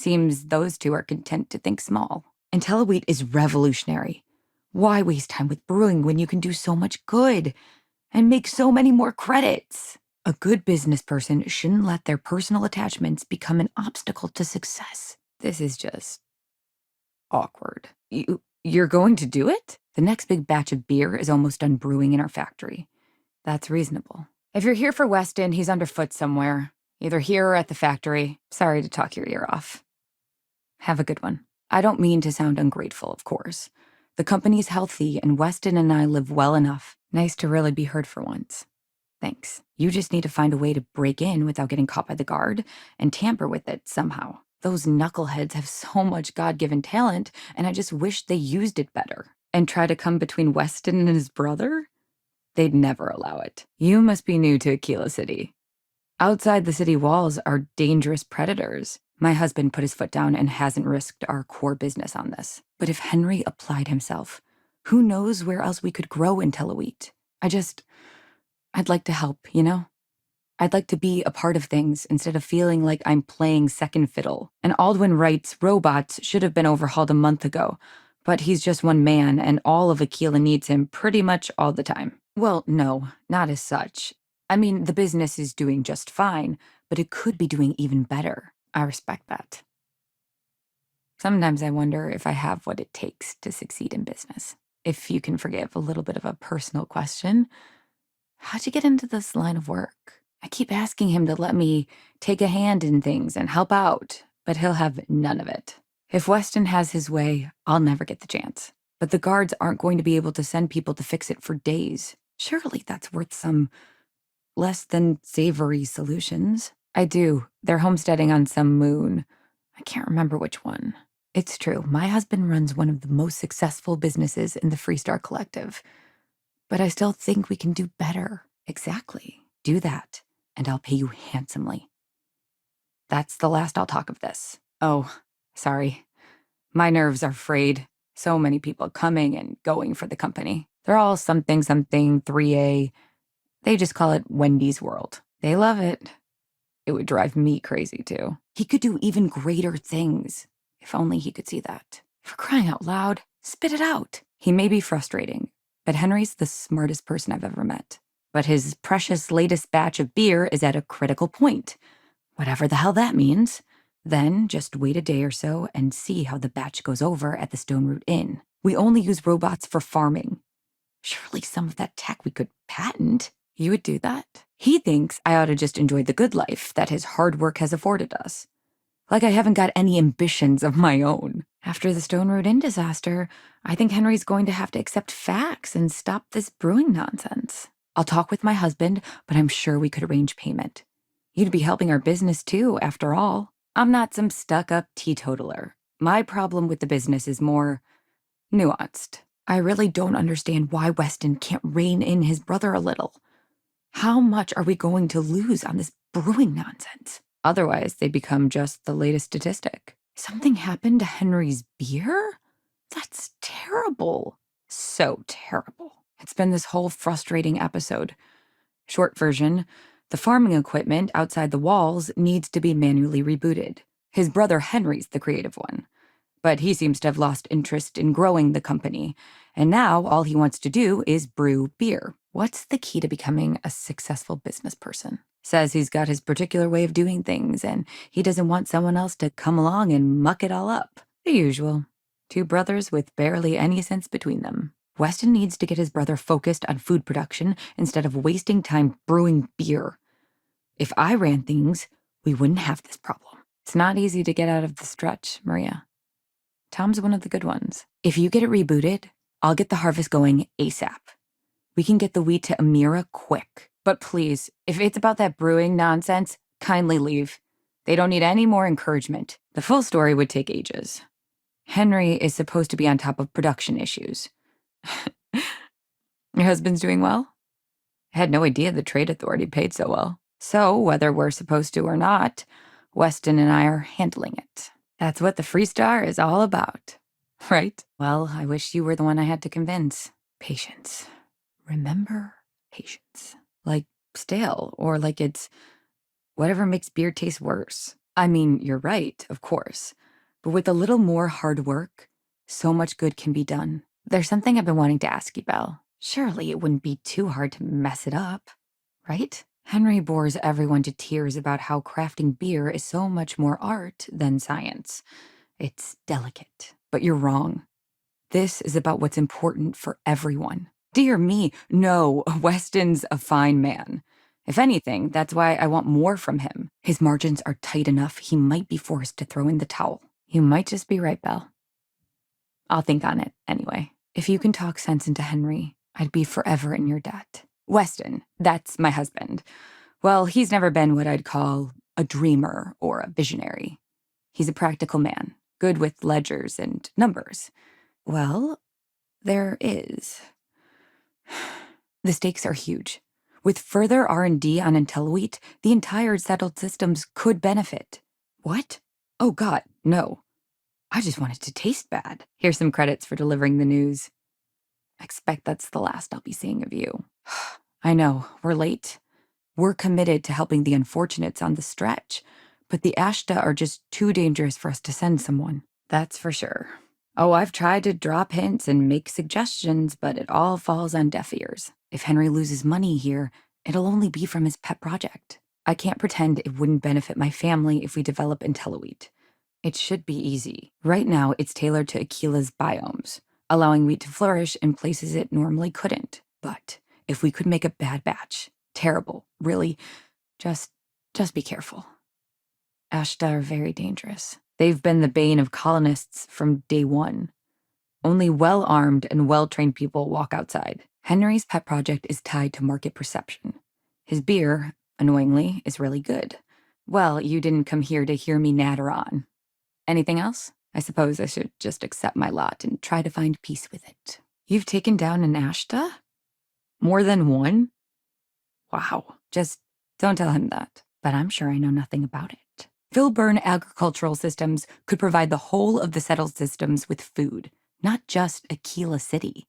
Seems those two are content to think small. IntelliWheat is revolutionary. Why waste time with brewing when you can do so much good and make so many more credits? A good business person shouldn't let their personal attachments become an obstacle to success. This is just awkward. You're going to do it? The next big batch of beer is almost done brewing in our factory. That's reasonable. If you're here for Weston, he's underfoot somewhere, either here or at the factory. Sorry to talk your ear off. Have a good one. I don't mean to sound ungrateful, of course. The company's healthy, and Weston and I live well enough. Nice to really be heard for once. Thanks. You just need to find a way to break in without getting caught by the guard and tamper with it somehow. Those knuckleheads have so much God-given talent, and I just wish they used it better. And try to come between Weston and his brother? They'd never allow it. You must be new to Aquila City. Outside the city walls are dangerous predators. My husband put his foot down and hasn't risked our core business on this. But if Henry applied himself, who knows where else we could grow IntelliWheat? I'd like to help, you know? I'd like to be a part of things instead of feeling like I'm playing second fiddle. And Aldwin writes robots should have been overhauled a month ago, but he's just one man and all of Aquila needs him pretty much all the time. Well, no, not as such. I mean, the business is doing just fine, but it could be doing even better. I respect that. Sometimes I wonder if I have what it takes to succeed in business. If you can forgive a little bit of a personal question, how'd you get into this line of work? I keep asking him to let me take a hand in things and help out, but he'll have none of it. If Weston has his way, I'll never get the chance. But the guards aren't going to be able to send people to fix it for days. Surely that's worth some less than savory solutions. I do. They're homesteading on some moon. I can't remember which one. It's true. My husband runs one of the most successful businesses in the Freestar Collective. But I still think we can do better. Exactly. Do that, and I'll pay you handsomely. That's the last I'll talk of this. Oh, sorry. My nerves are frayed. So many people coming and going for the company. They're all something 3A. They just call it Wendy's World. They love it. It would drive me crazy, too. He could do even greater things. If only he could see that. For crying out loud, spit it out. He may be frustrating, but Henry's the smartest person I've ever met. But his precious latest batch of beer is at a critical point. Whatever the hell that means. Then just wait a day or so and see how the batch goes over at the Stone Root Inn. We only use robots for farming. Surely some of that tech we could patent. You would do that? He thinks I ought to just enjoy the good life that his hard work has afforded us. Like I haven't got any ambitions of my own. After the Stone Root Inn disaster, I think Henry's going to have to accept facts and stop this brewing nonsense. I'll talk with my husband, but I'm sure we could arrange payment. You'd be helping our business too, after all. I'm not some stuck-up teetotaler. My problem with the business is more nuanced. I really don't understand why Weston can't rein in his brother a little. How much are we going to lose on this brewing nonsense? Otherwise, they become just the latest statistic. Something happened to Henry's beer? That's terrible. So terrible. It's been this whole frustrating episode. Short version, the farming equipment outside the walls needs to be manually rebooted. His brother Henry's the creative one. But he seems to have lost interest in growing the company, and now all he wants to do is brew beer. What's the key to becoming a successful business person? Says he's got his particular way of doing things, and he doesn't want someone else to come along and muck it all up. The usual. Two brothers with barely any sense between them. Weston needs to get his brother focused on food production instead of wasting time brewing beer. If I ran things, we wouldn't have this problem. It's not easy to get out of the stretch, Maria. Tom's one of the good ones. If you get it rebooted, I'll get the harvest going ASAP. We can get the wheat to Amira quick. But please, if it's about that brewing nonsense, kindly leave. They don't need any more encouragement. The full story would take ages. Henry is supposed to be on top of production issues. Your husband's doing well? I had no idea the trade authority paid so well. So, whether we're supposed to or not, Weston and I are handling it. That's what the Freestar is all about, right? Well, I wish you were the one I had to convince. Patience. Remember patience. Like stale, or like it's whatever makes beer taste worse. I mean, you're right, of course. But with a little more hard work, so much good can be done. There's something I've been wanting to ask you, Belle. Surely it wouldn't be too hard to mess it up, right? Henry bores everyone to tears about how crafting beer is so much more art than science. It's delicate. But you're wrong. This is about what's important for everyone. Dear me, no, Weston's a fine man. If anything, that's why I want more from him. His margins are tight enough, he might be forced to throw in the towel. You might just be right, Belle. I'll think on it, anyway. If you can talk sense into Henry, I'd be forever in your debt. Weston, that's my husband. Well, he's never been what I'd call a dreamer or a visionary. He's a practical man, good with ledgers and numbers. Well, there is. The stakes are huge. With further R&D on IntelliWheat, the entire settled systems could benefit. What? Oh God, no. I just wanted to taste bad. Here's some credits for delivering the news. I expect that's the last I'll be seeing of you. I know, we're late. We're committed to helping the unfortunates on the stretch, but the Ashta are just too dangerous for us to send someone. That's for sure. Oh, I've tried to drop hints and make suggestions, but it all falls on deaf ears. If Henry loses money here, it'll only be from his pet project. I can't pretend it wouldn't benefit my family if we develop IntelliWheat. It should be easy. Right now, it's tailored to Aquila's biomes, allowing wheat to flourish in places it normally couldn't. But if we could make a bad batch, terrible, really, just be careful. Ashta are very dangerous. They've been the bane of colonists from day one. Only well-armed and well-trained people walk outside. Henry's pet project is tied to market perception. His beer, annoyingly, is really good. Well, you didn't come here to hear me natter on. Anything else? I suppose I should just accept my lot and try to find peace with it. You've taken down an Ashta? More than one? Wow. Just don't tell him that. But I'm sure I know nothing about it. Filburn agricultural systems could provide the whole of the settled systems with food, not just Aquila City.